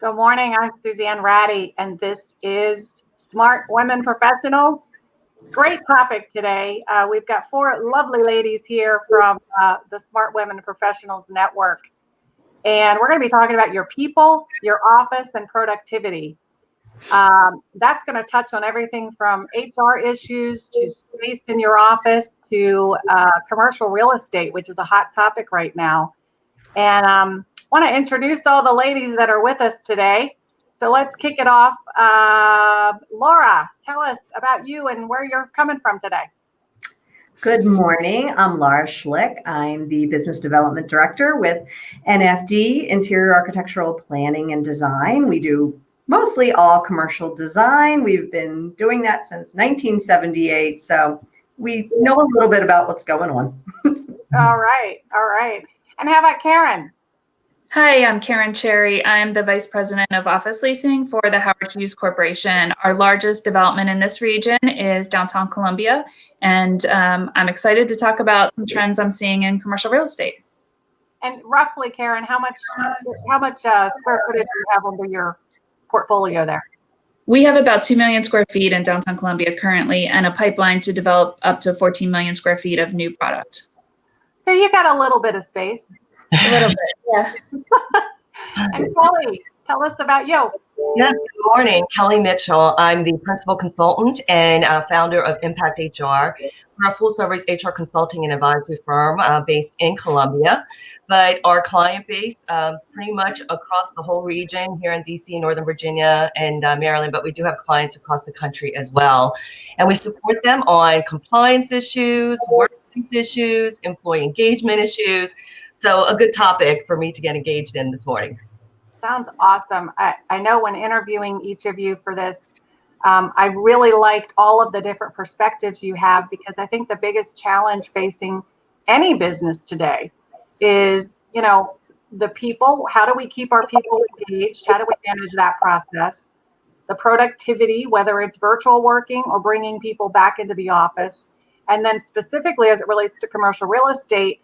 Good morning. I'm Suzanne Ratty, and this is Smart Women Professionals. Great topic today. We've got four lovely ladies here from the Smart Women Professionals Network. And we're going to be talking about your people, your office, and productivity. That's going to touch on everything from HR issues to space in your office to commercial real estate, which is a hot topic right now. And want to introduce all the ladies that are with us today. So let's kick it off. Laura, tell us about you and where you're coming from today. Good morning. I'm Laura Schlict. I'm the Business Development Director with NFD, Interior Architectural Planning and Design. We do mostly all commercial design. We've been doing that since 1978, so we know a little bit about what's going on. All right. And how about Karen? Hi, I'm Karen Cherry. I'm the Vice President of Office Leasing for the Howard Hughes Corporation. Our largest development in this region is downtown Columbia, and I'm excited to talk about some trends I'm seeing in commercial real estate. And roughly, Karen, how much square footage do you have under your portfolio there? We have about 2 million square feet in downtown Columbia currently, and a pipeline to develop up to 14 million square feet of new product. So you got a little bit of space. A little bit, yeah. And Kelly, tell us about you. Yes, good morning. Kelly Mitchell. I'm the principal consultant and founder of Impact HR. We're a full-service HR consulting and advisory firm based in Columbia, but our client base pretty much across the whole region here in DC, Northern Virginia, and Maryland, but we do have clients across the country as well. And we support them on compliance issues, workplace issues, employee engagement issues. So a good topic for me to get engaged in this morning. Sounds awesome. I know when interviewing each of you for this, I really liked all of the different perspectives you have, because I think the biggest challenge facing any business today is, the people. How do we keep our people engaged? How do we manage that process? The productivity, whether it's virtual working or bringing people back into the office. And then specifically as it relates to commercial real estate,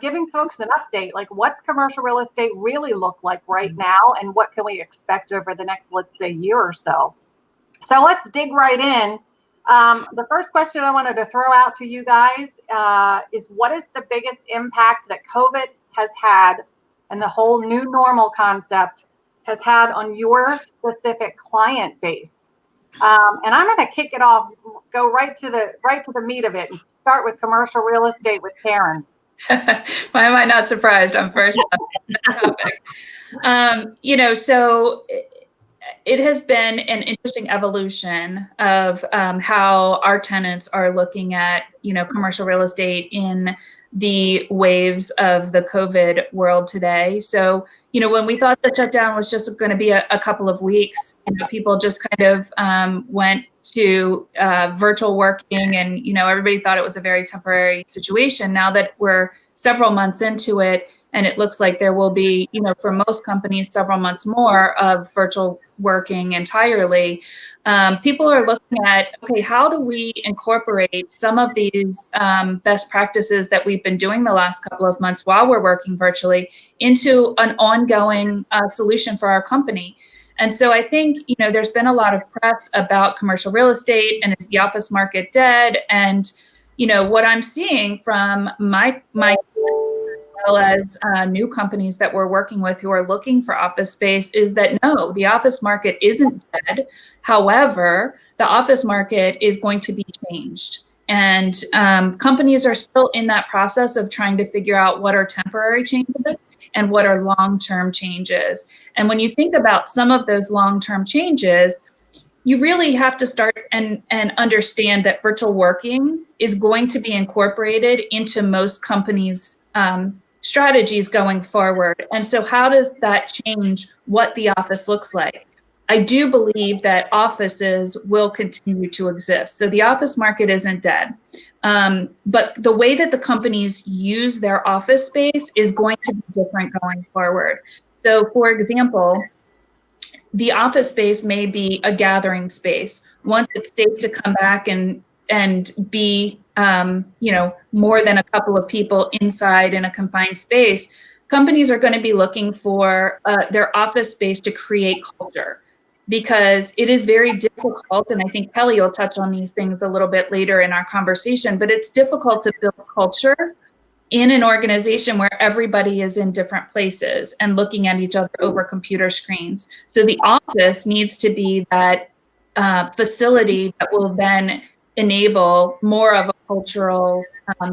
giving folks an update, like what's commercial real estate really look like right now, and what can we expect over the next, let's say, year or so. So let's dig right in. The first question I wanted to throw out to you guys is, what is the biggest impact that COVID has had and the whole new normal concept has had on your specific client base? And I'm going to kick it off, go right to the meat of it, and start with commercial real estate with Karen. Why am I not surprised? I'm first on the topic. So it has been an interesting evolution of how our tenants are looking at, commercial real estate in the waves of the COVID world today. So, when we thought the shutdown was just going to be a couple of weeks, people just kind of went to virtual working, and, everybody thought it was a very temporary situation. Now that we're several months into it, and it looks like there will be, for most companies, several months more of virtual working entirely. People are looking at, okay, how do we incorporate some of these best practices that we've been doing the last couple of months while we're working virtually into an ongoing solution for our company? And so I think, there's been a lot of press about commercial real estate and is the office market dead? And, what I'm seeing from my as well as new companies that we're working with who are looking for office space is that no, the office market isn't dead. However, the office market is going to be changed. And companies are still in that process of trying to figure out what are temporary changes and what are long-term changes. And when you think about some of those long-term changes, you really have to start and understand that virtual working is going to be incorporated into most companies' strategies going forward. And so how does that change what the office looks like? I do believe that offices will continue to exist. So the office market isn't dead. But the way that the companies use their office space is going to be different going forward. So for example, the office space may be a gathering space. Once it's safe to come back and be more than a couple of people inside in a confined space, companies are going to be looking for their office space to create culture, because it is very difficult. And I think Kelly will touch on these things a little bit later in our conversation, but it's difficult to build culture in an organization where everybody is in different places and looking at each other over computer screens. So the office needs to be that facility that will then enable more of a cultural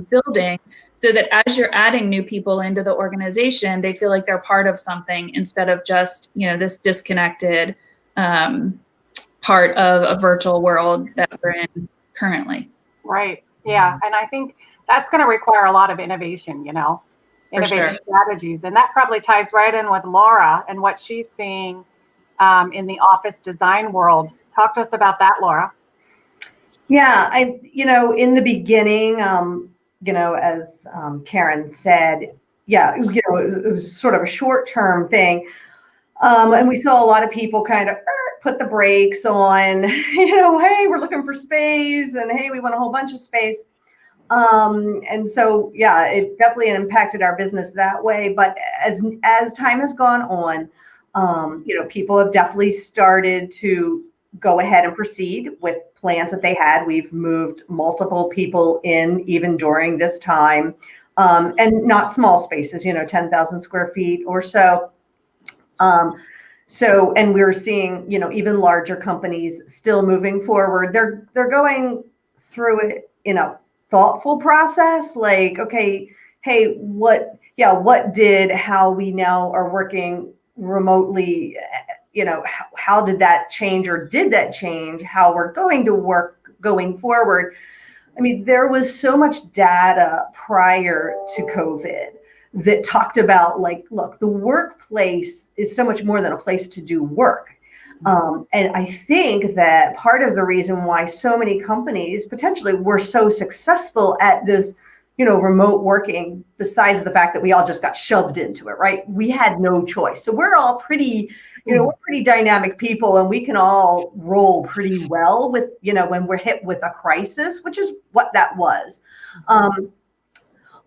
building, so that as you're adding new people into the organization, they feel like they're part of something instead of just, this disconnected part of a virtual world that we're in currently. Right. Yeah. And I think that's going to require a lot of innovation, innovative strategies. And that probably ties right in with Laura and what she's seeing in the office design world. Talk to us about that, Laura. Yeah, in the beginning, as Karen said, it was sort of a short-term thing. And we saw a lot of people kind of put the brakes on, hey, we're looking for space, and hey, we want a whole bunch of space. And so, yeah, it definitely impacted our business that way. But as time has gone on, people have definitely started to go ahead and proceed with plans that they had. We've moved multiple people in even during this time, and not small spaces, 10,000 square feet or so. And we're seeing, even larger companies still moving forward. They're going through it in a thoughtful process, like, okay, hey, what did, how we now are working remotely, how did that change, or did that change how we're going to work going forward? I mean, there was so much data prior to COVID that talked about, like, look, the workplace is so much more than a place to do work. And I think that part of the reason why so many companies potentially were so successful at this, remote working, besides the fact that we all just got shoved into it, right? We had no choice. So we're all pretty, we're pretty dynamic people, and we can all roll pretty well with, when we're hit with a crisis, which is what that was.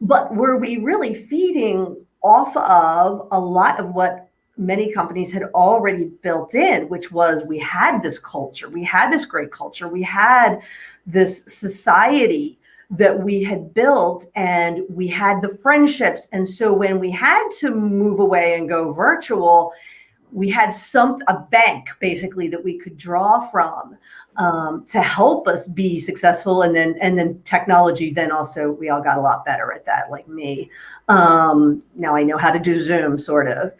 But were we really feeding off of a lot of what many companies had already built in, which was, we had this culture, we had this great culture, we had this society that we had built, and we had the friendships. And so when we had to move away and go virtual, we had a bank basically that we could draw from to help us be successful. And then technology, then also we all got a lot better at that, like me. Now I know how to do Zoom, sort of.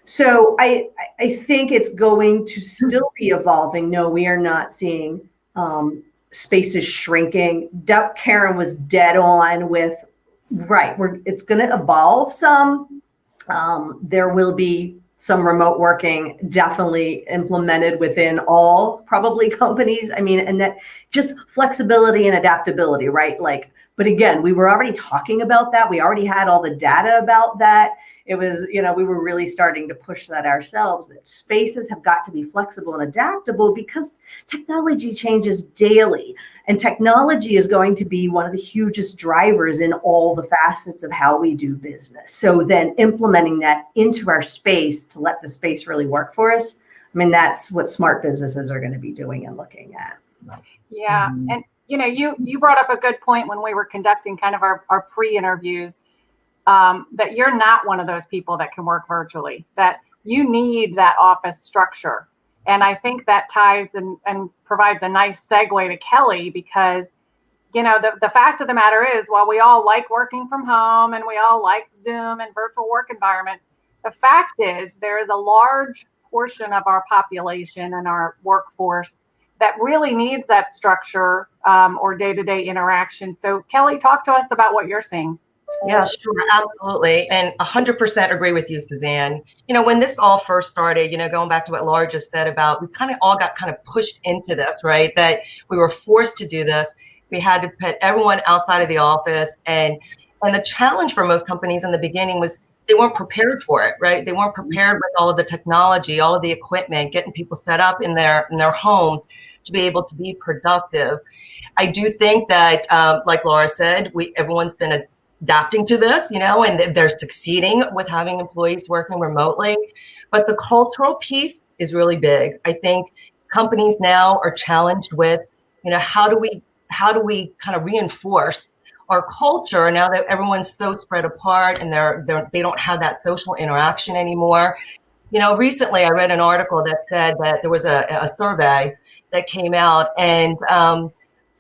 So I think it's going to still be evolving. No, we are not seeing spaces shrinking. Karen was dead on with, right, it's going to evolve some. There will be some remote working definitely implemented within all probably companies. I mean, and that just flexibility and adaptability, right? Like, but again, we were already talking about that. We already had all the data about that. It was, we were really starting to push that ourselves, that spaces have got to be flexible and adaptable, because technology changes daily, and technology is going to be one of the hugest drivers in all the facets of how we do business. So then implementing that into our space to let the space really work for us, I mean, that's what smart businesses are going to be doing and looking at. Yeah. And, you brought up a good point when we were conducting kind of our pre-interviews, that you're not one of those people that can work virtually, that you need that office structure. And I think that ties and provides a nice segue to Kelly, because, the fact of the matter is, while we all like working from home and we all like Zoom and virtual work environments, the fact is there is a large portion of our population and our workforce that really needs that structure or day-to-day interaction. So Kelly, talk to us about what you're seeing. Yeah, sure, absolutely. And 100% agree with you, Suzanne. When this all first started, going back to what Laura just said about, we kind of all got kind of pushed into this, right? That we were forced to do this. We had to put everyone outside of the office. And the challenge for most companies in the beginning was they weren't prepared for it, right? They weren't prepared with all of the technology, all of the equipment, getting people set up in their homes to be able to be productive. I do think that, like Laura said, everyone's been adapting to this, and they're succeeding with having employees working remotely. But the cultural piece is really big. I think companies now are challenged with, how do we kind of reinforce our culture now that everyone's so spread apart and they don't have that social interaction anymore. Recently I read an article that said that there was a survey that came out, and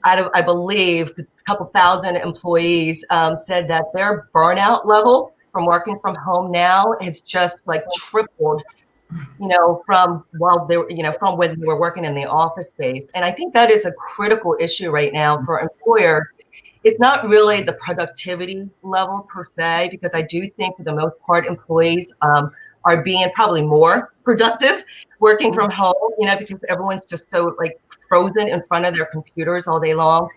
I believe a couple thousand employees said that their burnout level from working from home now has just like tripled, from from when we were working in the office space. And I think that is a critical issue right now for employers. It's not really the productivity level per se, because I do think for the most part, employees are being probably more productive working from home, because everyone's just so like frozen in front of their computers all day long.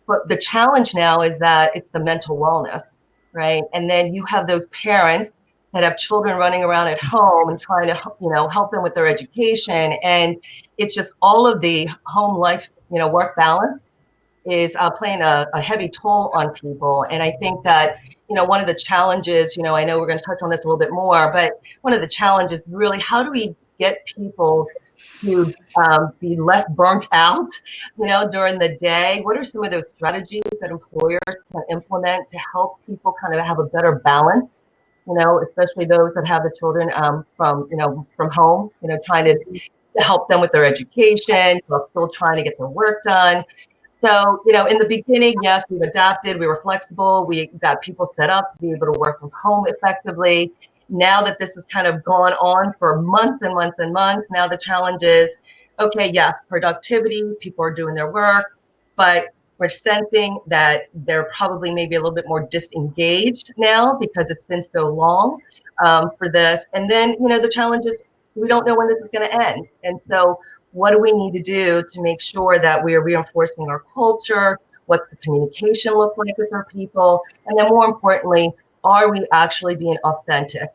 But the challenge now is that it's the mental wellness, right? And then you have those parents that have children running around at home and trying to, help them with their education. And it's just all of the home life, work balance is playing a heavy toll on people. And I think that, one of the challenges, I know we're going to touch on this a little bit more, but one of the challenges really, how do we get people to be less burnt out, during the day? What are some of those strategies that employers can implement to help people kind of have a better balance, especially those that have the children from home, trying to help them with their education while still trying to get their work done. So, in the beginning, yes, we've adapted, we were flexible, we got people set up to be able to work from home effectively. Now that this has kind of gone on for months and months and months, now the challenge is, okay, yes, productivity, people are doing their work, but we're sensing that they're probably maybe a little bit more disengaged now because it's been so long for this. And then, the challenge is we don't know when this is going to end. And so what do we need to do to make sure that we are reinforcing our culture? What's the communication look like with our people? And then more importantly, are we actually being authentic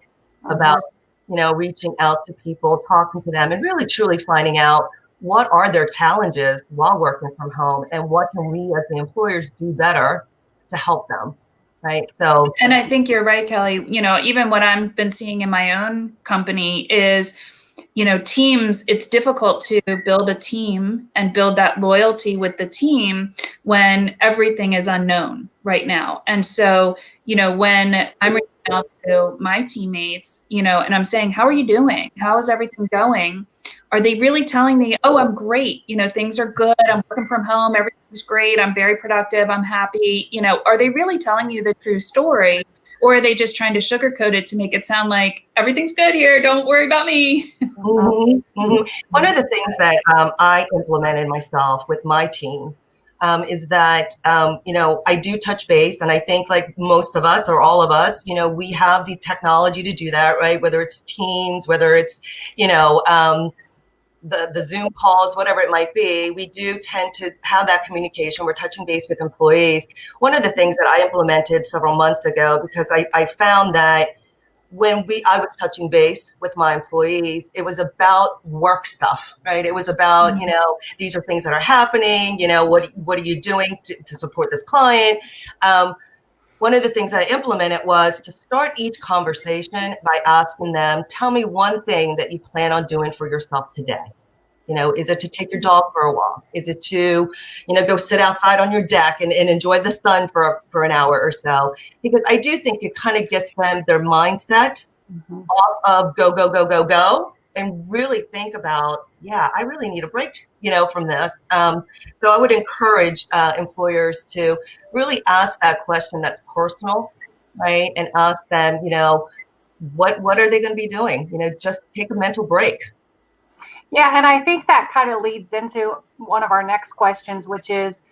about, reaching out to people, talking to them, and really truly finding out what are their challenges while working from home and what can we as the employers do better to help them, right? So, and I think you're right, Kelly. Even what I've been seeing in my own company is, teams, it's difficult to build a team and build that loyalty with the team when everything is unknown right now. And so, when I'm reaching out to my teammates, and I'm saying, how are you doing? How is everything going? Are they really telling me, oh, I'm great, things are good, I'm working from home, everything's great, I'm very productive, I'm happy, are they really telling you the true story? Or are they just trying to sugarcoat it to make it sound like everything's good here, don't worry about me? One of the things that I implemented myself with my team is that, I do touch base. And I think like most of us or all of us, we have the technology to do that, right? Whether it's Teams, whether it's, the Zoom calls, whatever it might be, we do tend to have that communication. We're touching base with employees. One of the things that I implemented several months ago, because I found that when I was touching base with my employees, it was about work stuff, right? It was about, these are things that are happening, what are you doing to support this client? One of the things I implemented was to start each conversation by asking them, tell me one thing that you plan on doing for yourself today. Is it to take your dog for a walk? Is it to, go sit outside on your deck and enjoy the sun for an hour or so? Because I do think it kind of gets them their mindset off of go, go, go, go, go, and really think about, yeah, I really need a break, from this. So I would encourage employers to really ask that question that's personal, right? And ask them, what are they going to be doing? Just take a mental break. Yeah, and I think that kind of leads into one of our next questions, which is,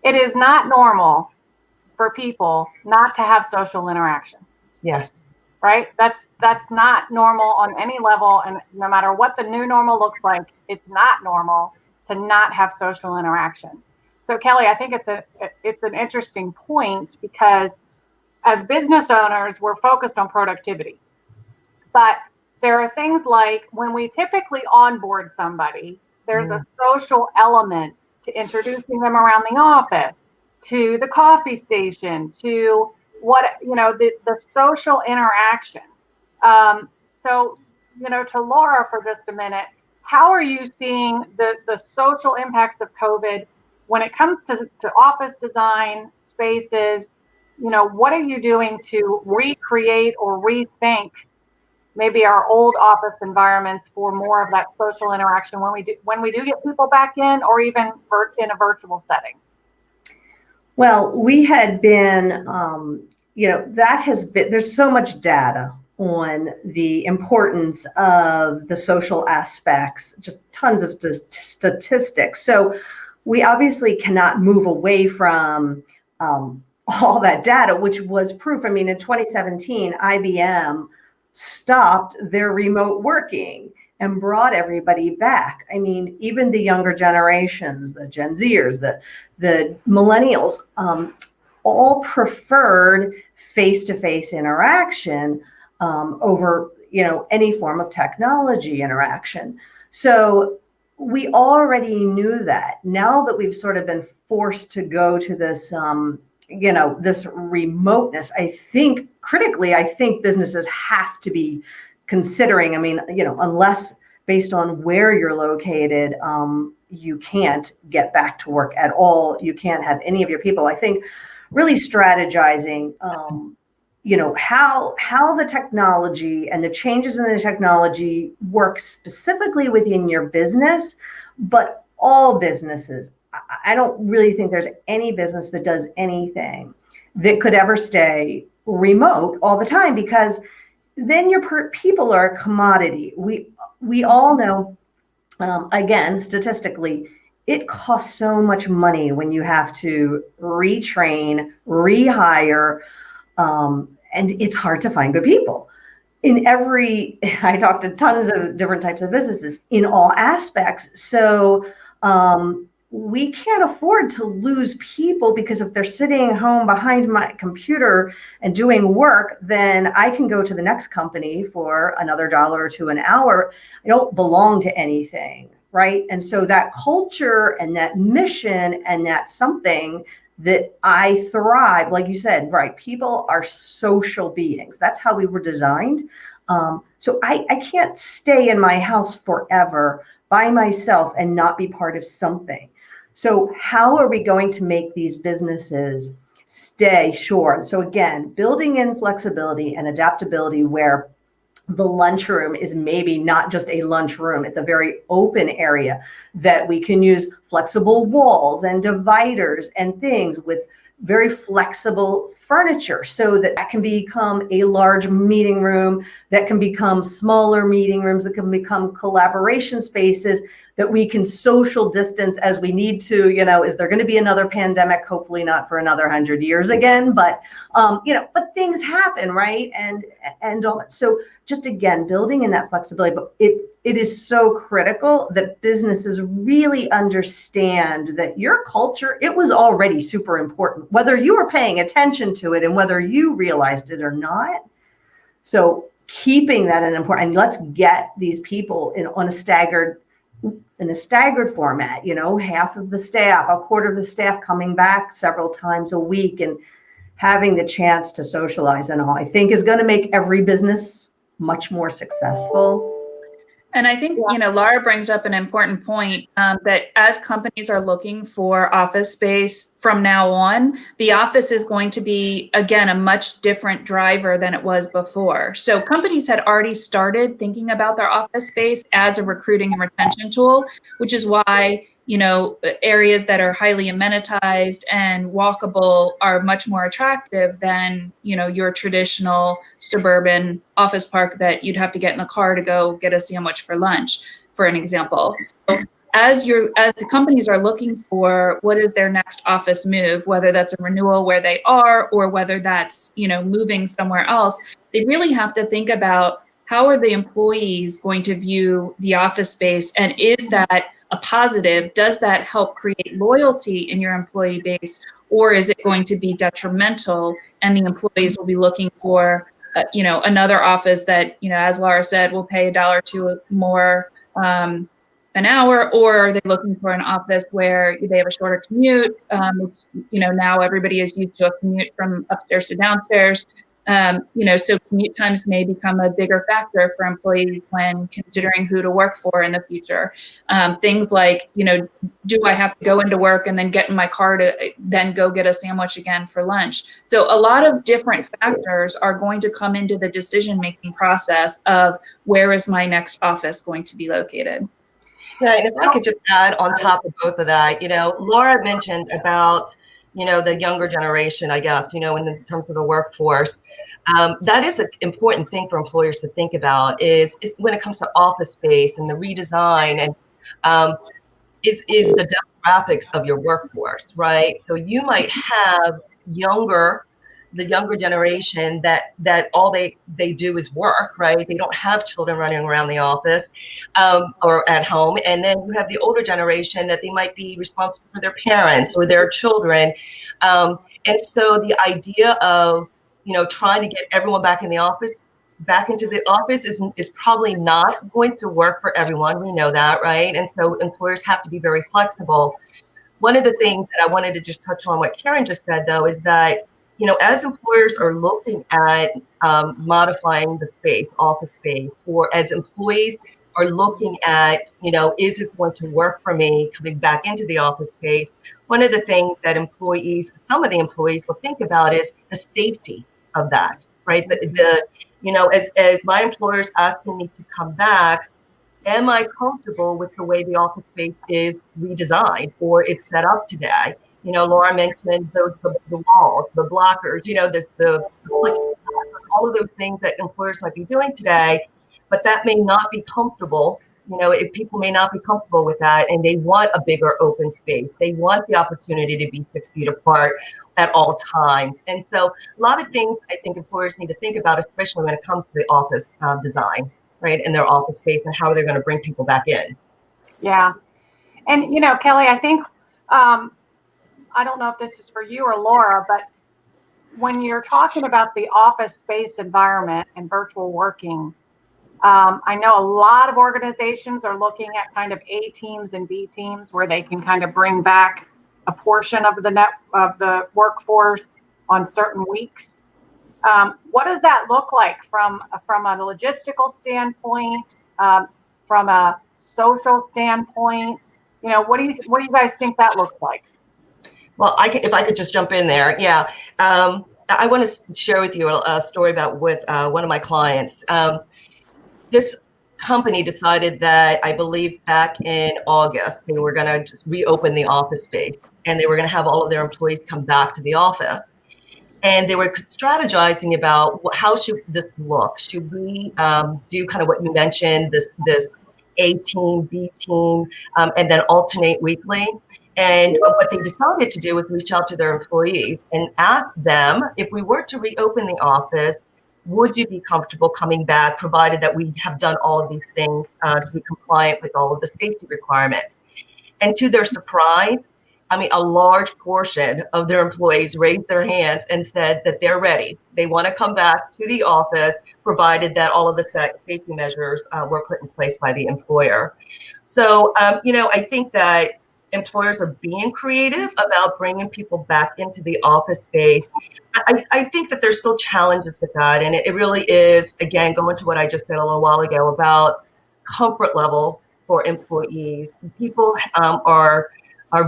it is not normal for people not to have social interaction. Yes. Right? That's not normal on any level, and no matter what the new normal looks like, it's not normal to not have social interaction. So Kelly, I think it's an interesting point, because as business owners, we're focused on productivity. But there are things like when we typically onboard somebody, there's a social element to introducing them around the office, to the coffee station, to the social interaction. So, to Laura for just a minute, how are you seeing the social impacts of COVID when it comes to office design spaces? What are you doing to recreate or rethink maybe our old office environments for more of that social interaction when we do get people back in, or even in a virtual setting? Well, we had been, that has been, there's so much data on the importance of the social aspects, just tons of statistics. So we obviously cannot move away from all that data, which was proof. I mean, in 2017, IBM stopped their remote working and brought everybody back. I mean, even the younger generations, the Gen Zers, the millennials, all preferred face-to-face interaction over, any form of technology interaction. So we already knew that. Now that we've sort of been forced to go to this, this remoteness, I think businesses have to be considering, unless based on where you're located, you can't get back to work at all. You can't have any of your people. I think really strategizing, how the technology and the changes in the technology work specifically within your business, but all businesses. I don't really think there's any business that does anything that could ever stay remote all the time, because then your people are a commodity. We all know, again, statistically, it costs so much money when you have to retrain, rehire, and it's hard to find good people. I talked to tons of different types of businesses in all aspects. So we can't afford to lose people, because if they're sitting home behind my computer and doing work, then I can go to the next company for another $1 or $2 an hour. I don't belong to anything, right? And so that culture and that mission, and that's something that I thrive, like you said, right? People are social beings. That's how we were designed. So I can't stay in my house forever by myself and not be part of something. So how are we going to make these businesses stay? Sure. So again, building in flexibility and adaptability, where the lunchroom is maybe not just a lunchroom. It's a very open area that we can use flexible walls and dividers and things with very flexible furniture, so that can become a large meeting room, that can become smaller meeting rooms, that can become collaboration spaces, that we can social distance as we need to. Is there going to be another pandemic? Hopefully not for another 100 years again, but but things happen, right? And all that. So just again, building in that flexibility, but it is so critical that businesses really understand that your culture, it was already super important, whether you were paying attention to it and whether you realized it or not. So keeping that an important, and let's get these people in a staggered format, half of the staff, a quarter of the staff coming back several times a week and having the chance to socialize and all, I think is going to make every business much more successful. And I think, Laura brings up an important point, that as companies are looking for office space from now on, the office is going to be, again, a much different driver than it was before. So companies had already started thinking about their office space as a recruiting and retention tool, which is why, areas that are highly amenitized and walkable are much more attractive than, your traditional suburban office park that you'd have to get in a car to go get a sandwich for lunch, for an example. So as the companies are looking for what is their next office move, whether that's a renewal where they are, or whether that's, moving somewhere else, they really have to think about, how are the employees going to view the office space? And is that a positive? Does that help create loyalty in your employee base? Or is it going to be detrimental, and the employees will be looking for, another office that, as Laura said, will pay $1 or $2 more an hour, or are they looking for an office where they have a shorter commute? Now everybody is used to a commute from upstairs to downstairs. So commute times may become a bigger factor for employees when considering who to work for in the future. Things like, do I have to go into work and then get in my car to then go get a sandwich again for lunch? So a lot of different factors are going to come into the decision-making process of where is my next office going to be located. Yeah, and if I could just add on top of both of that, Laura mentioned about, the younger generation, I guess, in terms of the workforce. That is an important thing for employers to think about is when it comes to office space and the redesign and is the demographics of your workforce, right? So you might have the younger generation that all they do is work, right? They don't have children running around the office or at home. And then you have the older generation that they might be responsible for their parents or their children. And so the idea of, trying to get everyone back into the office is probably not going to work for everyone. We know that, right? And so employers have to be very flexible. One of the things that I wanted to just touch on what Karen just said, though, is that, as employers are looking at modifying the space, office space, or as employees are looking at, is this going to work for me coming back into the office space? One of the things that some of the employees will think about is the safety of that, right? As my employer's asking me to come back, am I comfortable with the way the office space is redesigned or it's set up today? Laura mentioned the walls, the blockers, all of those things that employers might be doing today, but that may not be comfortable. If people may not be comfortable with that and they want a bigger open space, they want the opportunity to be 6 feet apart at all times. And so a lot of things I think employers need to think about, especially when it comes to the office design, right, in their office space and how they're going to bring people back in. Yeah. And, Kelly, I think, I don't know if this is for you or Laura, but when you're talking about the office space environment and virtual working, I know a lot of organizations are looking at kind of A teams and B teams where they can kind of bring back a portion of the workforce on certain weeks. What does that look like from a logistical standpoint, from a social standpoint? What do you guys think that looks like? Well, if I could just jump in there, yeah. I want to share with you a story about with one of my clients. This company decided that, I believe back in August, they were going to just reopen the office space and they were going to have all of their employees come back to the office. And they were strategizing about how should this look? Should we do kind of what you mentioned, this A team, B team, and then alternate weekly? And what they decided to do was reach out to their employees and ask them, if we were to reopen the office, would you be comfortable coming back, provided that we have done all of these things to be compliant with all of the safety requirements? And to their surprise, a large portion of their employees raised their hands and said that they're ready. They want to come back to the office, provided that all of the safety measures were put in place by the employer. So, I think that employers are being creative about bringing people back into the office space. I think that there's still challenges with that. And it really is, again, going to what I just said a little while ago about comfort level for employees. People are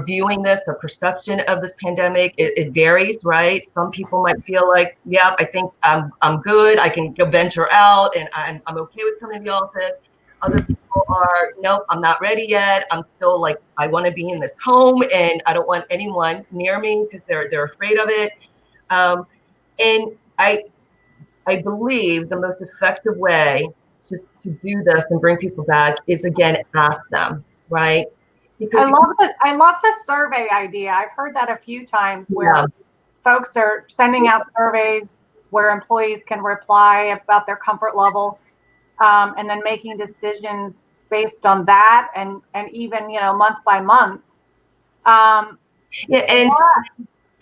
viewing this, the perception of this pandemic, it varies, right? Some people might feel like, yeah, I think I'm good. I can go venture out and I'm okay with coming to the office. Other people are, nope, I'm not ready yet. I'm still like, I want to be in this home and I don't want anyone near me because they're afraid of it. And I believe the most effective way to do this and bring people back is, again, ask them, right? Because I love the survey idea. I've heard that a few times where folks are sending out surveys where employees can reply about their comfort level. And then making decisions based on that, and even month by month. Yeah, and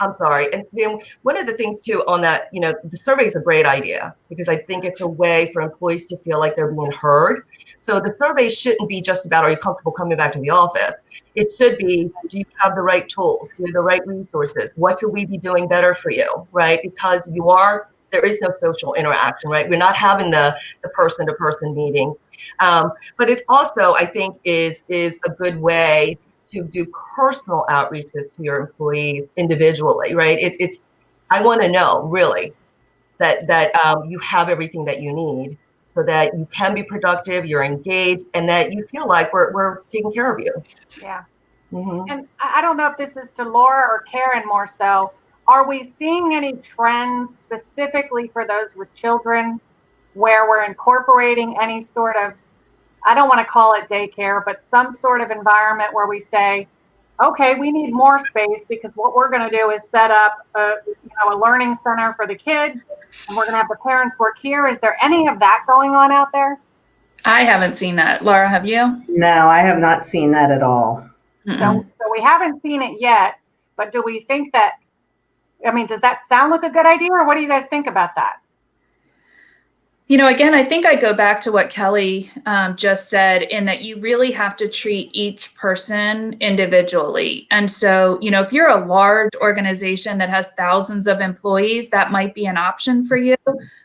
I'm sorry. And then one of the things too on that, the survey is a great idea because I think it's a way for employees to feel like they're being heard. So the survey shouldn't be just about, are you comfortable coming back to the office? It should be, do you have the right tools? Do you have the right resources? What could we be doing better for you, right? Because there is no social interaction, right? We're not having the person-to-person meetings. But it also, I think, is a good way to do personal outreaches to your employees individually, right? I want to know really that you have everything that you need so that you can be productive, you're engaged, and that you feel like we're taking care of you. Yeah. Mm-hmm. And I don't know if this is to Laura or Karen more so. Are we seeing any trends specifically for those with children where we're incorporating any sort of, I don't want to call it daycare, but some sort of environment where we say, okay, we need more space because what we're going to do is set up a learning center for the kids, and we're going to have the parents work here. Is there any of that going on out there? I haven't seen that. Laura, have you? No, I have not seen that at all. So we haven't seen it yet, but do we think that, does that sound like a good idea, or what do you guys think about that? Again, I think I go back to what Kelly just said, in that you really have to treat each person individually. And so, if you're a large organization that has thousands of employees, that might be an option for you.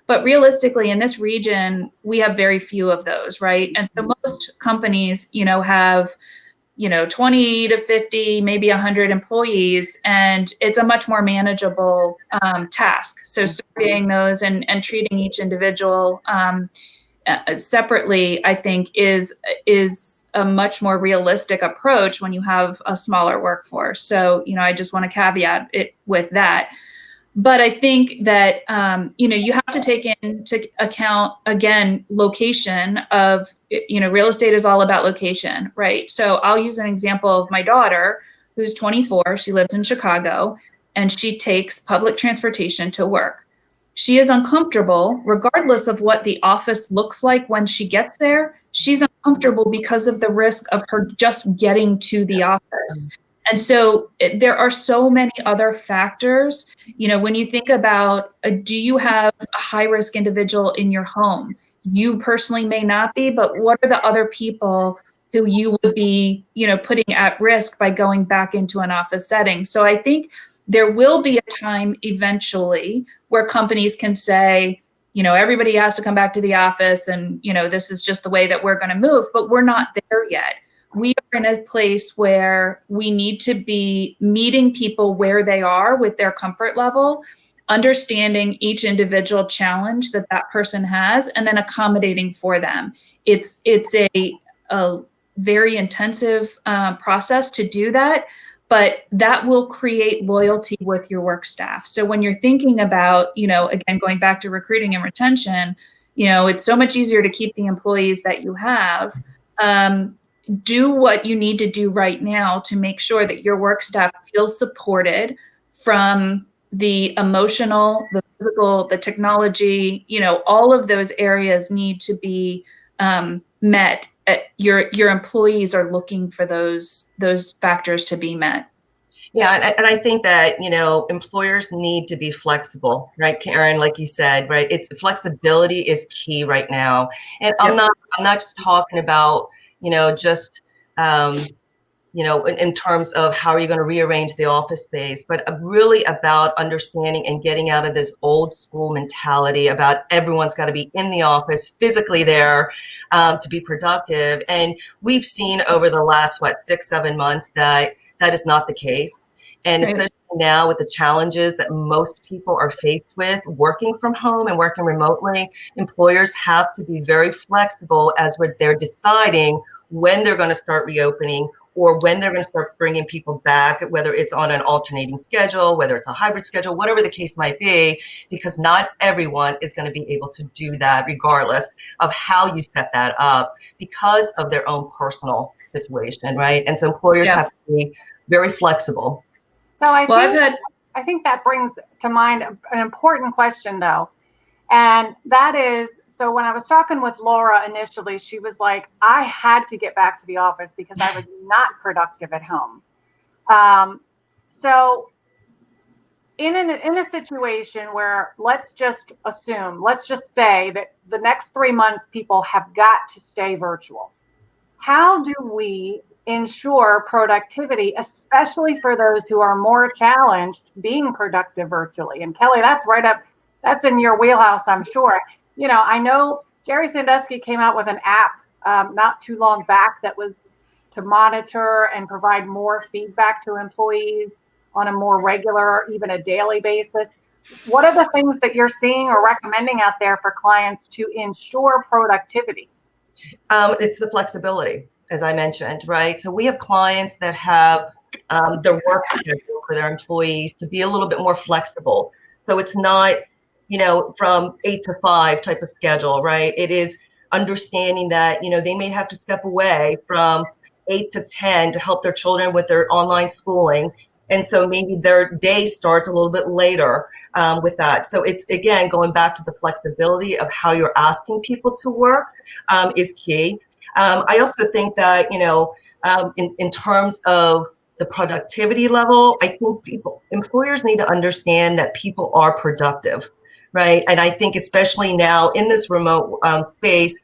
But realistically, in this region, we have very few of those, right? And so most companies, have 20 to 50, maybe 100 employees, and it's a much more manageable task. So surveying those and treating each individual separately, I think is a much more realistic approach when you have a smaller workforce. So, I just want to caveat it with that. But I think that, you have to take into account, again, location of, real estate is all about location, right? So I'll use an example of my daughter, who's 24. She lives in Chicago, and she takes public transportation to work. She is uncomfortable, regardless of what the office looks like when she gets there. She's uncomfortable because of the risk of her just getting to the office. And so there are so many other factors. When you think about, do you have a high risk individual in your home? You personally may not be, but what are the other people who you would be, putting at risk by going back into an office setting? So I think there will be a time eventually where companies can say, everybody has to come back to the office, and, this is just the way that we're going to move, but we're not there yet. We are in a place where we need to be meeting people where they are with their comfort level, understanding each individual challenge that person has, and then accommodating for them. It's a very intensive process to do that, but that will create loyalty with your work staff. So when you're thinking about, again, going back to recruiting and retention, it's so much easier to keep the employees that you have. Do what you need to do right now to make sure that your work staff feels supported from the emotional, the physical, the technology, all of those areas need to be met. Your employees are looking for those factors to be met. Yeah, and I think that, employers need to be flexible, right, Karen? Like you said, right? It's flexibility is key right now. And I'm not just talking about, just in terms of how are you going to rearrange the office space, but really about understanding and getting out of this old school mentality about everyone's got to be in the office physically there to be productive. And we've seen over the last, 6-7 months that is not the case. And especially now with the challenges that most people are faced with working from home and working remotely, employers have to be very flexible as they're deciding when they're going to start reopening or when they're going to start bringing people back, whether it's on an alternating schedule, whether it's a hybrid schedule, whatever the case might be, because not everyone is going to be able to do that regardless of how you set that up because of their own personal situation, right? And so employers have to be very flexible. So I think that brings to mind an important question, though. And that is, so when I was talking with Laura initially, she was like, I had to get back to the office because I was not productive at home. So in a situation where let's just say that the next 3 months people have got to stay virtual, how do we ensure productivity, especially for those who are more challenged being productive virtually? And Kelly, that's in your wheelhouse, I'm sure. I know Jerry Sandusky came out with an app not too long back that was to monitor and provide more feedback to employees on a more regular, even a daily basis. What are the things that you're seeing or recommending out there for clients to ensure productivity? It's the flexibility, as I mentioned, right? So we have clients that have their work schedule for their employees to be a little bit more flexible. So it's not, from 8 to 5 type of schedule, right? It is understanding that, they may have to step away from 8 to 10 to help their children with their online schooling. And so maybe their day starts a little bit later with that. So it's, again, going back to the flexibility of how you're asking people to work is key. I also think that, in terms of the productivity level, I think employers need to understand that people are productive, right? And I think especially now in this remote space,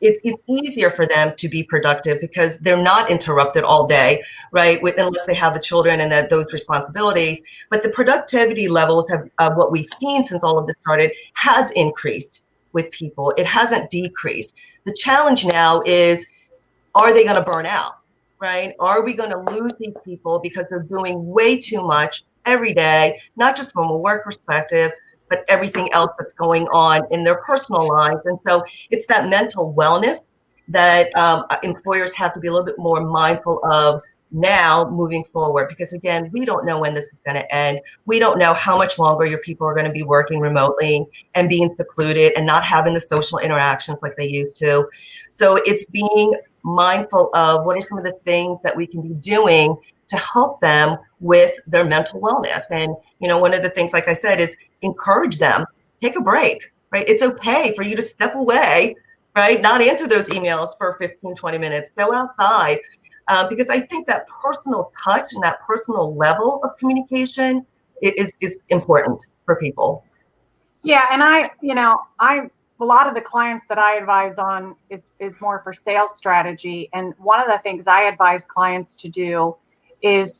it's easier for them to be productive because they're not interrupted all day, right? Unless they have the children and those responsibilities. But the productivity levels have what we've seen since all of this started has increased with people. It hasn't decreased. The challenge now is, are they going to burn out, right? Are we going to lose these people because they're doing way too much every day, not just from a work perspective, but everything else that's going on in their personal lives? And so it's that mental wellness that employers have to be a little bit more mindful of now moving forward, because again, we don't know when this is going to end. We don't know how much longer your people are going to be working remotely and being secluded and not having the social interactions like they used to. So it's being mindful of what are some of the things that we can be doing to help them with their mental wellness. And, one of the things, like I said, is encourage them, take a break, right? It's okay for you to step away, right? Not answer those emails for 15, 20 minutes, go outside. Because I think that personal touch and that personal level of communication is important for people. Yeah, and a lot of the clients that I advise on is more for sales strategy. And one of the things I advise clients to do is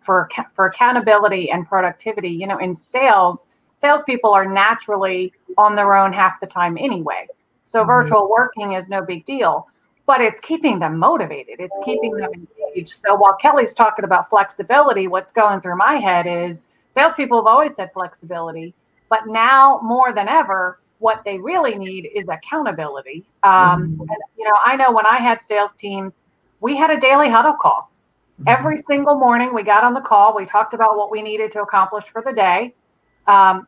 for accountability and productivity. In salespeople are naturally on their own half the time anyway. So virtual working is no big deal, but it's keeping them motivated. It's keeping them engaged. So while Kelly's talking about flexibility, what's going through my head is salespeople have always said flexibility, but now more than ever, what they really need is accountability. And, I know when I had sales teams, we had a daily huddle call. Every single morning we got on the call. We talked about what we needed to accomplish for the day.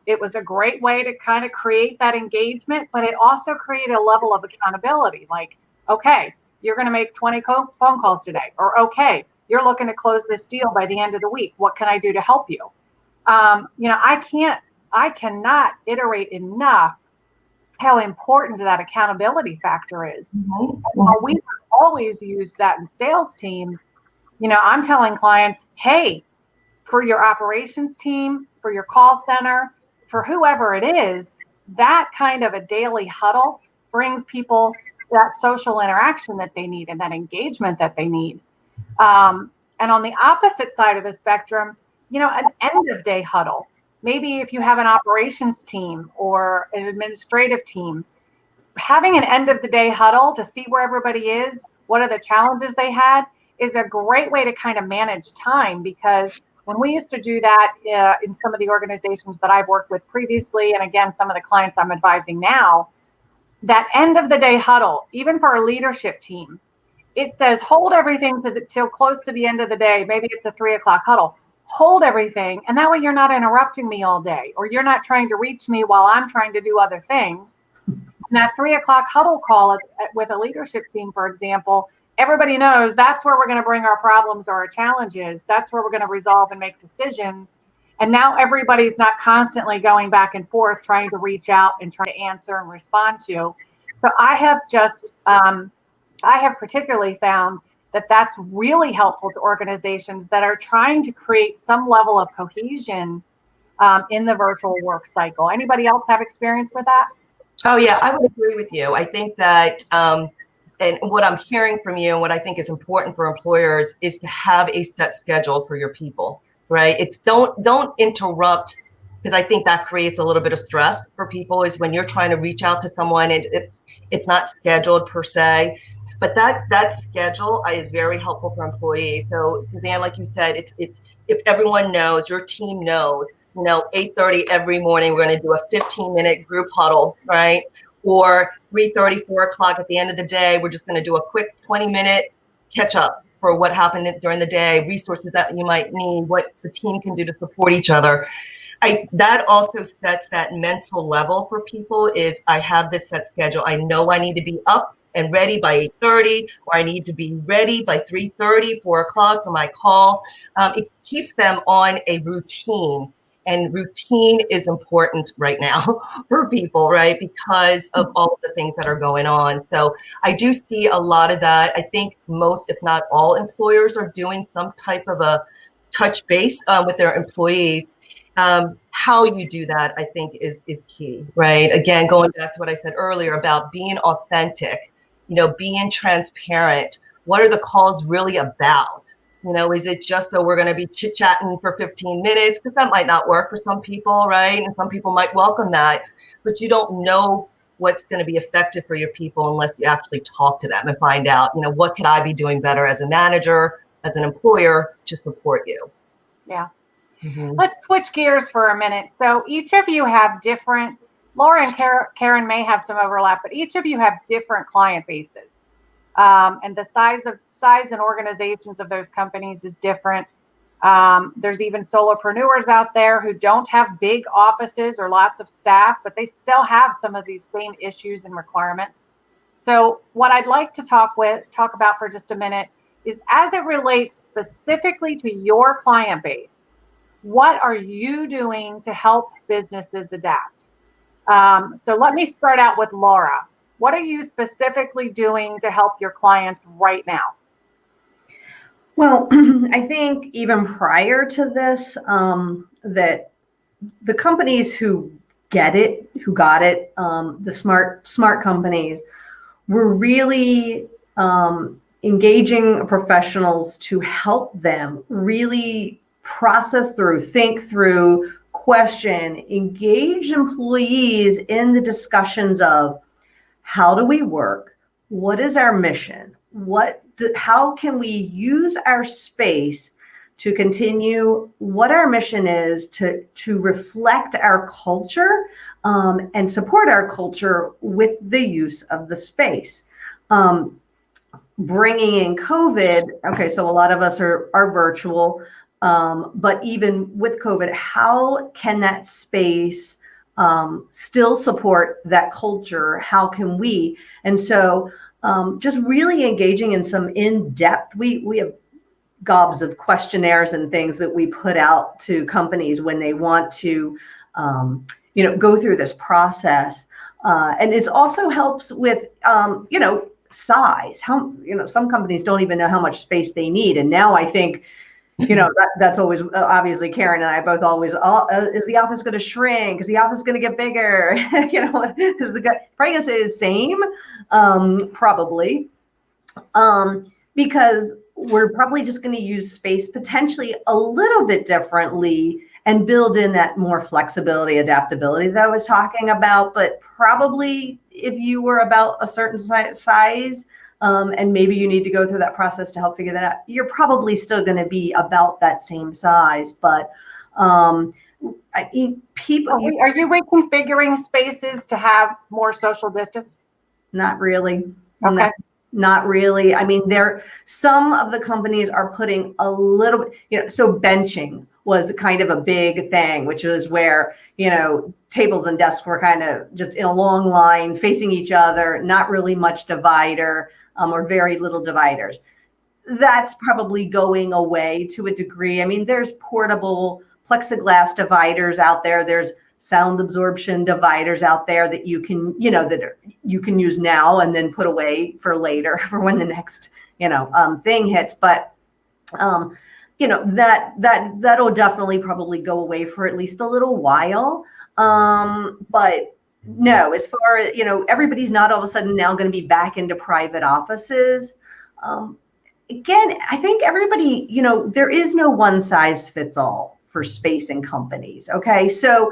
It was a great way to kind of create that engagement, but it also created a level of accountability. Like, okay, you're going to make 20 phone calls today, or okay, you're looking to close this deal by the end of the week. What can I do to help you? I cannot iterate enough how important that accountability factor is. We always use that in sales teams. I'm telling clients, hey, for your operations team, for your call center, for whoever it is, that kind of a daily huddle brings people that social interaction that they need and that engagement that they need. And on the opposite side of the spectrum, an end of day huddle. Maybe if you have an operations team or an administrative team, having an end of the day huddle to see where everybody is, what are the challenges they had, is a great way to kind of manage time. Because when we used to do that in some of the organizations that I've worked with previously, and again, some of the clients I'm advising now, that end of the day huddle, even for our leadership team, it says hold everything till close to the end of the day. Maybe it's a 3 o'clock huddle. Hold everything, and that way you're not interrupting me all day, or you're not trying to reach me while I'm trying to do other things. And that 3 o'clock huddle call with a leadership team, for example, everybody knows that's where we're going to bring our problems or our challenges. That's where we're going to resolve and make decisions. And now everybody's not constantly going back and forth trying to reach out and try to answer and respond to. So I have particularly found that's really helpful to organizations that are trying to create some level of cohesion in the virtual work cycle. Anybody else have experience with that? Oh, yeah, I would agree with you. I think that, and what I'm hearing from you and what I think is important for employers is to have a set schedule for your people, right? It's don't interrupt, because I think that creates a little bit of stress for people, is when you're trying to reach out to someone and it's not scheduled per se. But that schedule is very helpful for employees. So Suzanne, like you said, it's if everyone knows, your team knows, 8:30 every morning, we're going to do a 15-minute group huddle, right? Or 3:30, 4 o'clock at the end of the day, we're just going to do a quick 20-minute catch up for what happened during the day, resources that you might need, what the team can do to support each other. That also sets that mental level for people, is I have this set schedule. I know I need to be up and ready by 8:30, or I need to be ready by 3:30, 4 o'clock for my call. It keeps them on a routine. And routine is important right now for people, right? Because of all of the things that are going on. So I do see a lot of that. I think most, if not all, employers are doing some type of a touch base with their employees. How you do that, I think, is key, right? Again, going back to what I said earlier about being authentic, being transparent. What are the calls really about? Is it just so we're going to be chit-chatting for 15 minutes? Because that might not work for some people, right? And some people might welcome that. But you don't know what's going to be effective for your people unless you actually talk to them and find out, what could I be doing better as a manager, as an employer, to support you? Yeah. Mm-hmm. Let's switch gears for a minute. So each of you have different, Laura and Karen may have some overlap, but each of you have different client bases. And the size and organizations of those companies is different. There's even solopreneurs out there who don't have big offices or lots of staff, but they still have some of these same issues and requirements. So what I'd like to talk about for just a minute is, as it relates specifically to your client base, what are you doing to help businesses adapt? So let me start out with Laura. What are you specifically doing to help your clients right now? Well, I think even prior to this, that the companies who got it, the smart companies, were really engaging professionals to help them really process through, think through, question, engage employees in the discussions of, how do we work? What is our mission? How can we use our space to continue what our mission is, to reflect our culture and support our culture with the use of the space? Bringing in COVID, okay, so a lot of us are virtual, but even with COVID, how can that space still support that culture? How can we? And so just really engaging in some in-depth, we have gobs of questionnaires and things that we put out to companies when they want to, go through this process. And it also helps with, size. How, some companies don't even know how much space they need. And now I think, that's always, obviously Karen and I both always, is the office going to shrink? Is the office going to get bigger? Is the guy probably going to say the same? Probably. Because we're probably just going to use space potentially a little bit differently and build in that more flexibility, adaptability that I was talking about. But probably if you were about a certain size, and maybe you need to go through that process to help figure that out, you're probably still going to be about that same size. But people, are you reconfiguring spaces to have more social distance? Not really. Okay. Not really. I mean, some of the companies are putting a little bit, so benching was kind of a big thing, which was where, tables and desks were kind of just in a long line facing each other, not really much divider, or very little dividers. That's probably going away to a degree. I mean, there's portable plexiglass dividers out there. There's sound absorption dividers out there that you can, you can use now and then put away for later, for when the next, thing hits. But that'll definitely probably go away for at least a little while. But no, as far as, everybody's not all of a sudden now going to be back into private offices. Again, I think everybody, there is no one size fits all for space in companies. Okay. So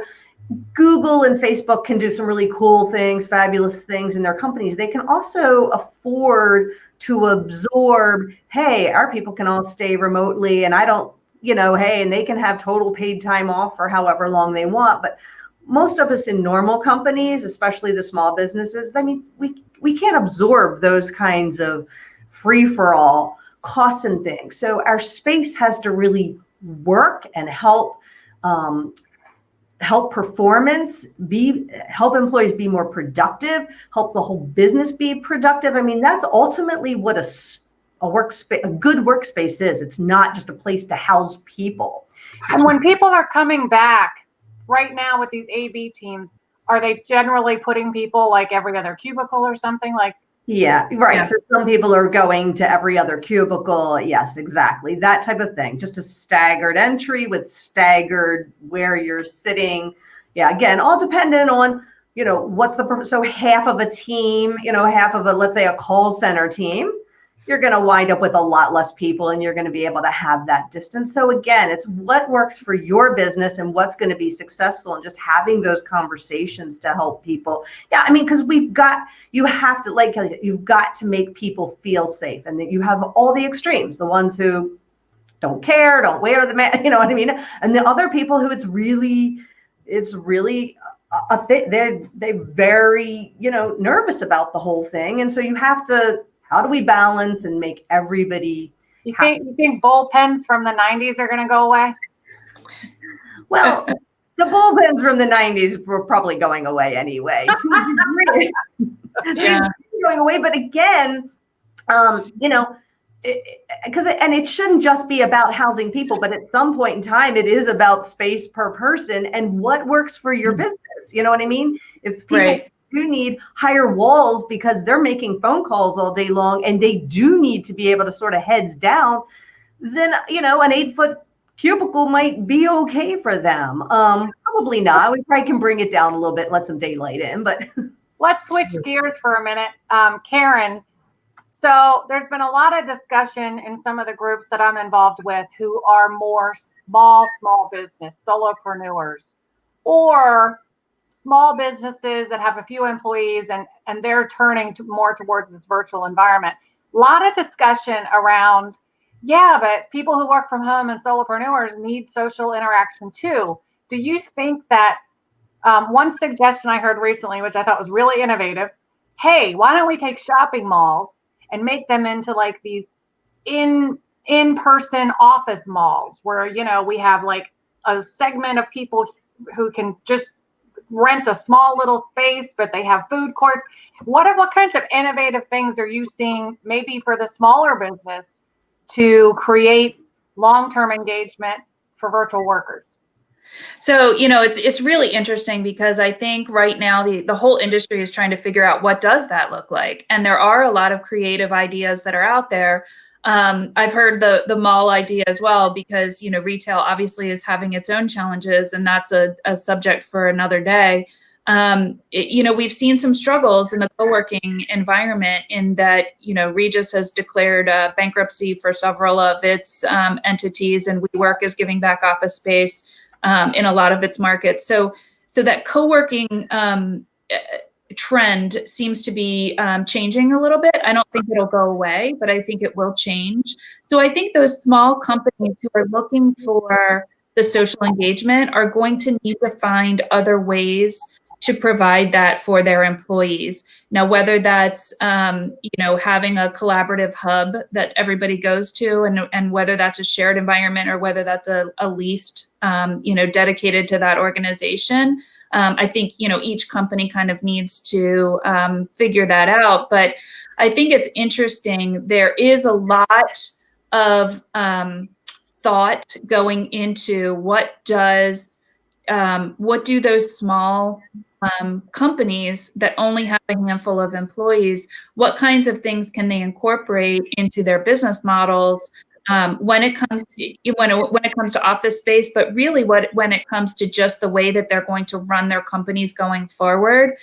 Google and Facebook can do some really cool things, fabulous things in their companies. They can also afford to absorb, hey, our people can all stay remotely and I don't, hey, and they can have total paid time off for however long they want. But most of us in normal companies, especially the small businesses, I mean, we can't absorb those kinds of free-for-all costs and things. So our space has to really work and help performance help employees be more productive, help the whole business be productive. I mean, that's ultimately what a good workspace is. It's not just a place to house people. And when people are coming back right now with these A/B teams, are they generally putting people like every other cubicle or something like? Yeah, right. Yeah. So some people are going to every other cubicle. Yes, exactly. That type of thing. Just a staggered entry with staggered where you're sitting. Yeah, again, all dependent on, what's so half of a team, half of let's say a call center team, you're going to wind up with a lot less people and you're going to be able to have that distance. So again, it's what works for your business and what's going to be successful, and just having those conversations to help people. Yeah, I mean, because you have to, like Kelly said, you've got to make people feel safe, and that you have all the extremes, the ones who don't care, don't wear the mask, you know what I mean? And the other people who it's really they're very, nervous about the whole thing. And so you have to, how do we balance and make everybody You think bullpens from the 90s are going to go away? Well, the bullpens from the 90s were probably going away anyway. Yeah. Going away, but again, and it shouldn't just be about housing people, but at some point in time, it is about space per person and what works for your business. You know what I mean? If people do need higher walls because they're making phone calls all day long and they do need to be able to sort of heads down, then, an 8-foot cubicle might be okay for them. Probably not. We probably can bring it down a little bit and let some daylight in, but. Let's switch gears for a minute. Karen, so there's been a lot of discussion in some of the groups that I'm involved with who are more small business, solopreneurs, or small businesses that have a few employees and they're turning more towards this virtual environment. A lot of discussion around, yeah, but people who work from home and solopreneurs need social interaction too. Do you think that one suggestion I heard recently, which I thought was really innovative, hey, why don't we take shopping malls and make them into like these in-person office malls where, we have like a segment of people who can just rent a small little space, but they have food courts. What kinds of innovative things are you seeing maybe for the smaller business to create long-term engagement for virtual workers? So, it's really interesting because I think right now the whole industry is trying to figure out what does that look like. And there are a lot of creative ideas that are out there. I've heard the mall idea as well, because, retail obviously is having its own challenges, and that's a subject for another day. We've seen some struggles in the co-working environment in that, Regus has declared bankruptcy for several of its entities, and WeWork is giving back office space in a lot of its markets. So that co-working trend seems to be changing a little bit. I don't think it'll go away, but I think it will change. So I think those small companies who are looking for the social engagement are going to need to find other ways to provide that for their employees. Now, whether that's, having a collaborative hub that everybody goes to, and whether that's a shared environment or whether that's a leased, dedicated to that organization. I think, each company kind of needs to figure that out. But I think it's interesting. There is a lot of thought going into what does what do those small companies that only have a handful of employees, what kinds of things can they incorporate into their business models when it comes to office space, but really when it comes to just the way that they're going to run their companies going forward.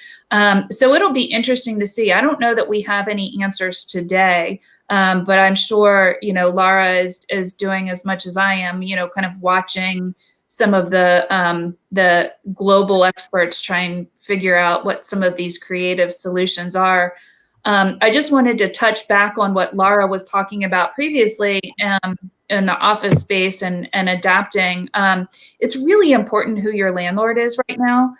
So it'll be interesting to see. I don't know that we have any answers today, but I'm sure, Lara is doing as much as I am, kind of watching some of the global experts try and figure out what some of these creative solutions are. I just wanted to touch back on what Lara was talking about previously in the office space and adapting. It's really important who your landlord is right now,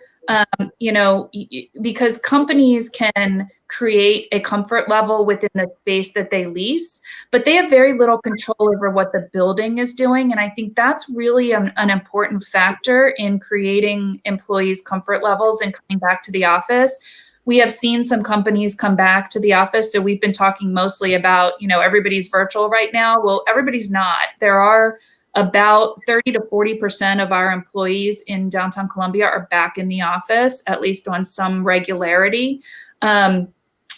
because companies can create a comfort level within the space that they lease, but they have very little control over what the building is doing. And I think that's really an important factor in creating employees' comfort levels and coming back to the office. We have seen some companies come back to the office. So we've been talking mostly about, everybody's virtual right now. Well, everybody's not. There are about 30 to 40% of our employees in downtown Columbia are back in the office, at least on some regularity.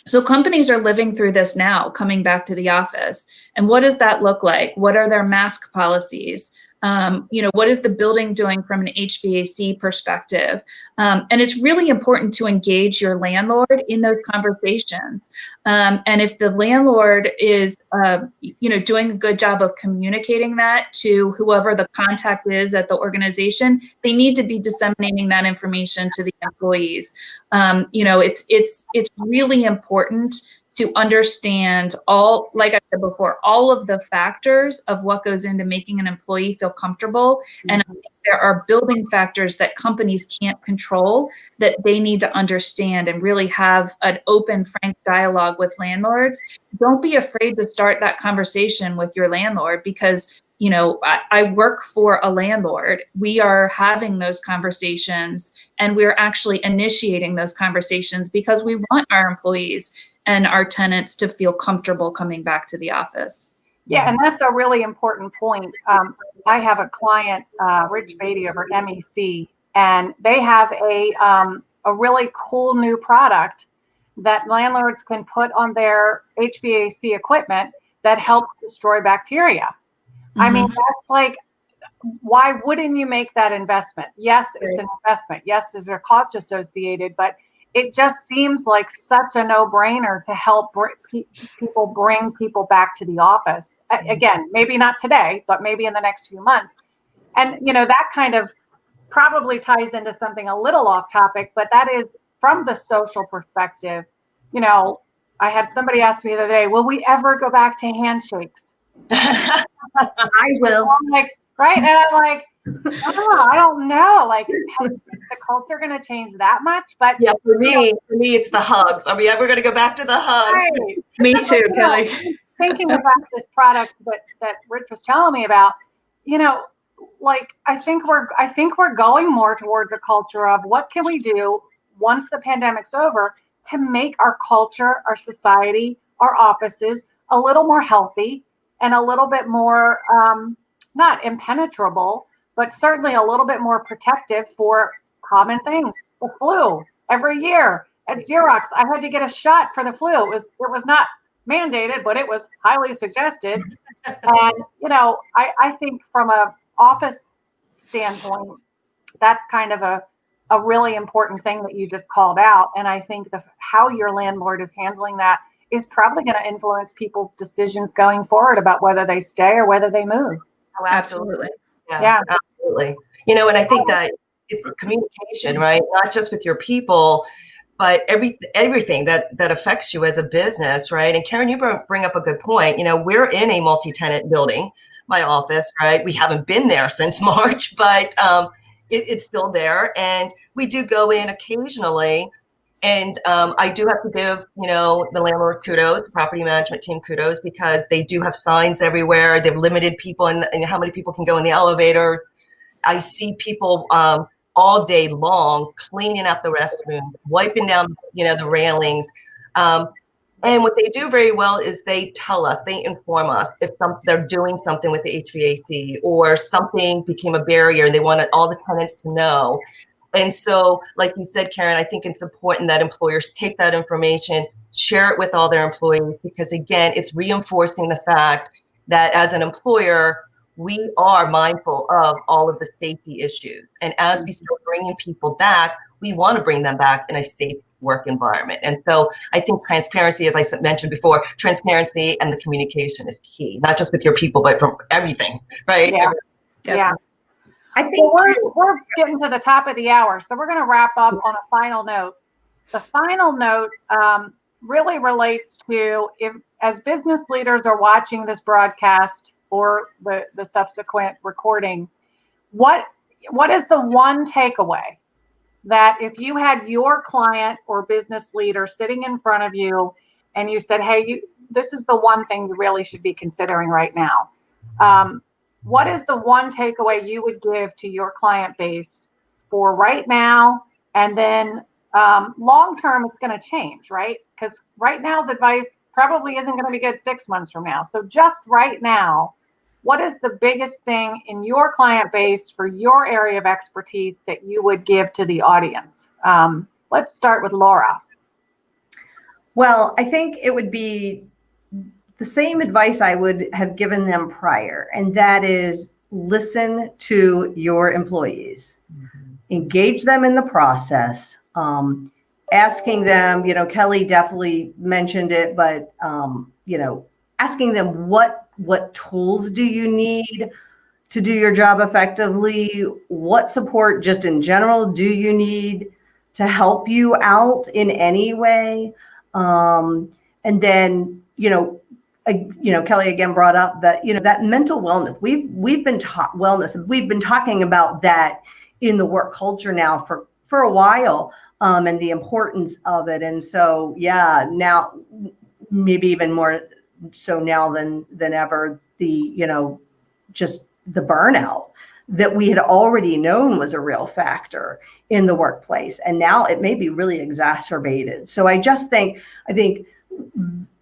So companies are living through this now, coming back to the office. And what does that look like? What are their mask policies? What is the building doing from an HVAC perspective? And it's really important to engage your landlord in those conversations. And if the landlord is, doing a good job of communicating that to whoever the contact is at the organization, they need to be disseminating that information to the employees. It's really important to understand like I said before, all of the factors of what goes into making an employee feel comfortable. And I think there are building factors that companies can't control that they need to understand and really have an open, frank dialogue with landlords. Don't be afraid to start that conversation with your landlord because I work for a landlord. We are having those conversations and we're actually initiating those conversations because we want our employees and our tenants to feel comfortable coming back to the office. Yeah, and that's a really important point. I have a client, Rich Beatty over at MEC, and they have a really cool new product that landlords can put on their HVAC equipment that helps destroy bacteria. Mm-hmm. I mean, that's like, why wouldn't you make that investment? Yes, it's an investment. Yes, there's a cost associated, but it just seems like such a no-brainer to help bring people back to the office. Again, maybe not today, but maybe in the next few months. And, that kind of probably ties into something a little off topic, but that is from the social perspective. I had somebody ask me the other day, will we ever go back to handshakes? I will. I'm like, right? And I'm like, oh, I don't know. Like, is the culture going to change that much? But yeah, for me, it's the hugs. Are we ever going to go back to the hugs? Right. Me too, Kelly. Thinking about this product that Rich was telling me about, I think we're going more towards a culture of what can we do once the pandemic's over to make our culture, our society, our offices a little more healthy and a little bit more not impenetrable, but certainly a little bit more protective for common things. The flu every year at Xerox, I had to get a shot for the flu. It was not mandated, but it was highly suggested. And I think from a office standpoint, that's kind of a really important thing that you just called out. And I think how your landlord is handling that is probably going to influence people's decisions going forward about whether they stay or whether they move. Oh, absolutely. Yeah, absolutely. And I think that it's communication, right? Not just with your people, but everything that affects you as a business, right? And Karen, you bring up a good point. We're in a multi-tenant building, my office, right? We haven't been there since March, but it's still there. And we do go in occasionally. And I do have to give, the landlord kudos, the property management team kudos, because they do have signs everywhere. They've limited people and how many people can go in the elevator. I see people all day long cleaning out the restrooms, wiping down, the railings. And what they do very well is they tell us, they inform us if they're doing something with the HVAC or something became a barrier and they wanted all the tenants to know. And so, like you said, Karen, I think it's important that employers take that information, share it with all their employees, because again, it's reinforcing the fact that as an employer, we are mindful of all of the safety issues. And as we start bringing people back, we want to bring them back in a safe work environment. And so I think transparency, as I mentioned before, transparency and the communication is key, not just with your people, but from everything, right? Yeah. Yep. Yeah. I think We're getting to the top of the hour, so we're going to wrap up on a final note. The final note really relates to, if as business leaders are watching this broadcast or the subsequent recording, what is the one takeaway that if you had your client or business leader sitting in front of you and you said, hey, this is the one thing you really should be considering right now? What is the one takeaway you would give to your client base for right now? And then long term, it's going to change, right? Because right now's advice probably isn't going to be good 6 months from now. So just right now, what is the biggest thing in your client base for your area of expertise that you would give to the audience? Let's start with Laura. Well, I think it would be the same advice I would have given them prior, and that is listen to your employees, engage them in the process, asking them, Kelly definitely mentioned it, but, asking them what tools do you need to do your job effectively? What support just in general do you need to help you out in any way? And then, Kelly again brought up that, that mental wellness. We've been taught wellness. We've been talking about that in the work culture now for a while, and the importance of it. And so, yeah, now maybe even more so now than ever, just the burnout that we had already known was a real factor in the workplace. And now it may be really exacerbated. So I think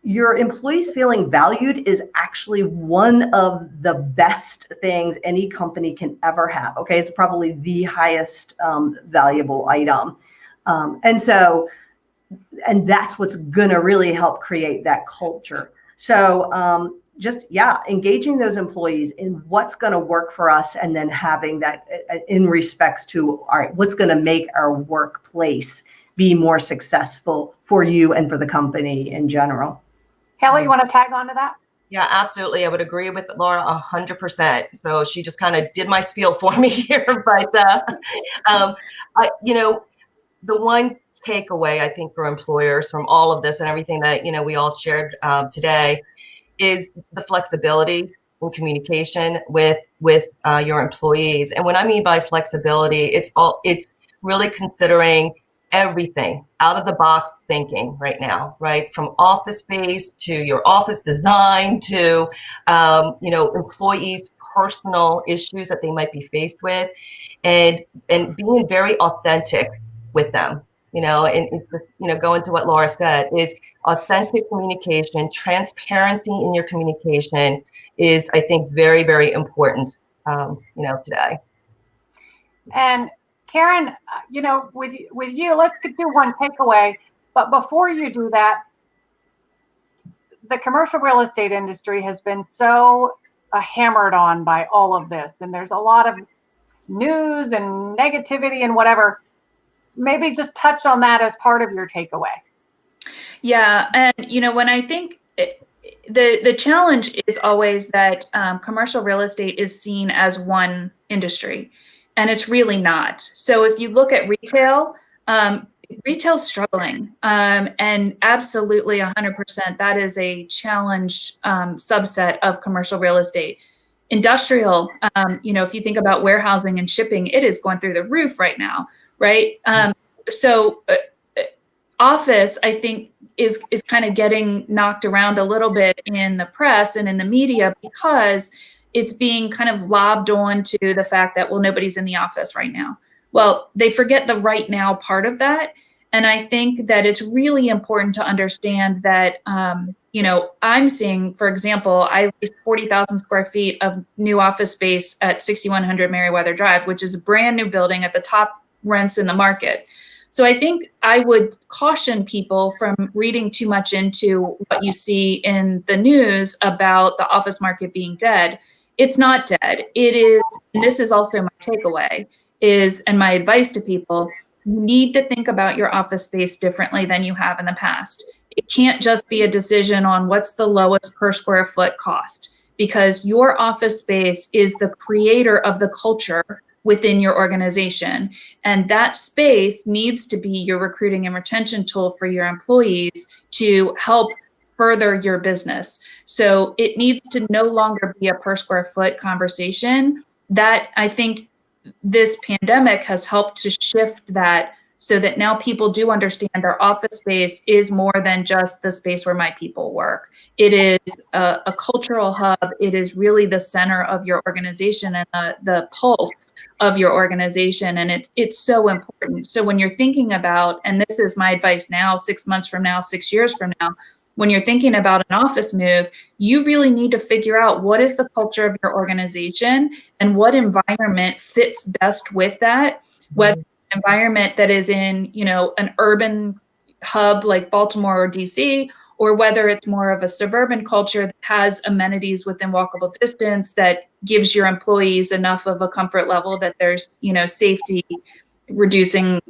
your employees feeling valued is actually one of the best things any company can ever have. Okay. It's probably the highest valuable item. And that's what's going to really help create that culture. So engaging those employees in what's going to work for us, and then having that in respects to, all right, what's going to make our workplace be more successful for you and for the company in general. Kelly, you want to tag on to that? Yeah, absolutely. I would agree with Laura 100%. So she just kind of did my spiel for me here. But, the one takeaway, I think, for employers from all of this and everything that, we all shared today is the flexibility in communication with your employees. And what I mean by flexibility, it's really considering everything, out of the box thinking right now, right? From office space to your office design to, employees' personal issues that they might be faced with, and being very authentic with them. And just, going to what Laura said, is authentic communication, transparency in your communication is, I think, very, very important, today. And Karen, with you, let's do one takeaway. But before you do that, the commercial real estate industry has been so hammered on by all of this. And there's a lot of news and negativity and whatever. Maybe just touch on that as part of your takeaway. Yeah. And, when I think the challenge is always that commercial real estate is seen as one industry, and it's really not. So if you look at retail, retail's struggling, and absolutely 100%, that is a challenged subset of commercial real estate. Industrial, if you think about warehousing and shipping, it is going through the roof right now. Right. So office, I think, is kind of getting knocked around a little bit in the press and in the media, because it's being kind of lobbed on to the fact that, well, nobody's in the office right now. Well, they forget the right now part of that. And I think that it's really important to understand that, I'm seeing, for example, I leased 40,000 square feet of new office space at 6100 Meriwether Drive, which is a brand new building at the top rents in the market. So I think I would caution people from reading too much into what you see in the news about the office market being dead. It's not dead. It is, and this is also my takeaway, and my advice to people, you need to think about your office space differently than you have in the past. It can't just be a decision on what's the lowest per square foot cost, because your office space is the creator of the culture within your organization. And that space needs to be your recruiting and retention tool for your employees to help further your business. So it needs to no longer be a per square foot conversation. That, I think, this pandemic has helped to shift that, so that now people do understand their office space is more than just the space where my people work. It is a cultural hub. It is really the center of your organization and the pulse of your organization. And it's so important. So when you're thinking about, and this is my advice now, 6 months from now, 6 years from now, when you're thinking about an office move, you really need to figure out what is the culture of your organization and what environment fits best with that, whether environment that is in, an urban hub like Baltimore or DC, or whether it's more of a suburban culture that has amenities within walkable distance that gives your employees enough of a comfort level that there's, safety, reducing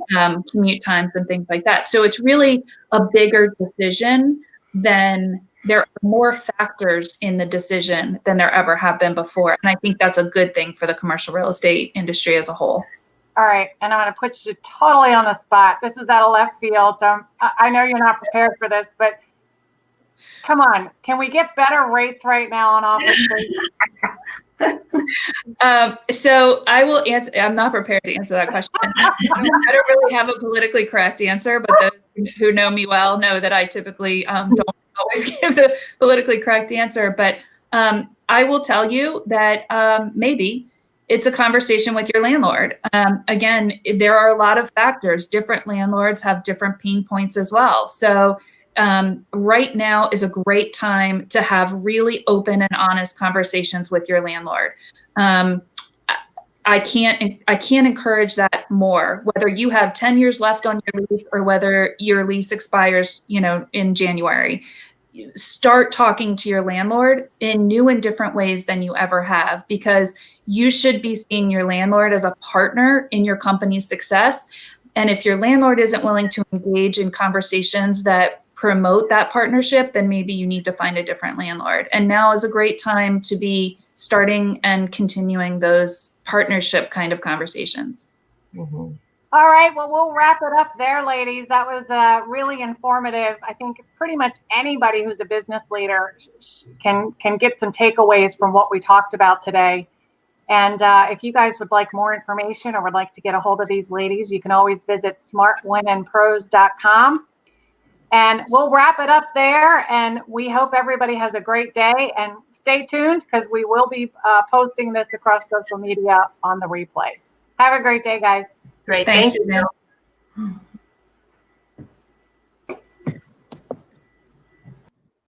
commute times and things like that. So it's really a bigger decision. Then there are more factors in the decision than there ever have been before. And I think that's a good thing for the commercial real estate industry as a whole. All right, and I'm going to put you totally on the spot. This is out of left field, so I know you're not prepared for this, but come on, can we get better rates right now on office space? So I will answer. I'm not prepared to answer that question. I don't really have a politically correct answer, but those who know me well know that I typically don't always give the politically correct answer. But I will tell you that maybe it's a conversation with your landlord. Again, there are a lot of factors. Different landlords have different pain points as well. So right now is a great time to have really open and honest conversations with your landlord. I can't encourage that more, whether you have 10 years left on your lease or whether your lease expires, in January. Start talking to your landlord in new and different ways than you ever have, because you should be seeing your landlord as a partner in your company's success. And if your landlord isn't willing to engage in conversations that promote that partnership, then maybe you need to find a different landlord. And now is a great time to be starting and continuing those partnership kind of conversations. Mm-hmm. All right, well, we'll wrap it up there, ladies. That was really informative. I think pretty much anybody who's a business leader can get some takeaways from what we talked about today. And if you guys would like more information or would like to get a hold of these ladies, you can always visit smartwomenpros.com. And we'll wrap it up there. And we hope everybody has a great day. And stay tuned, because we will be posting this across social media on the replay. Have a great day, guys. Great. Thanks, Thank you.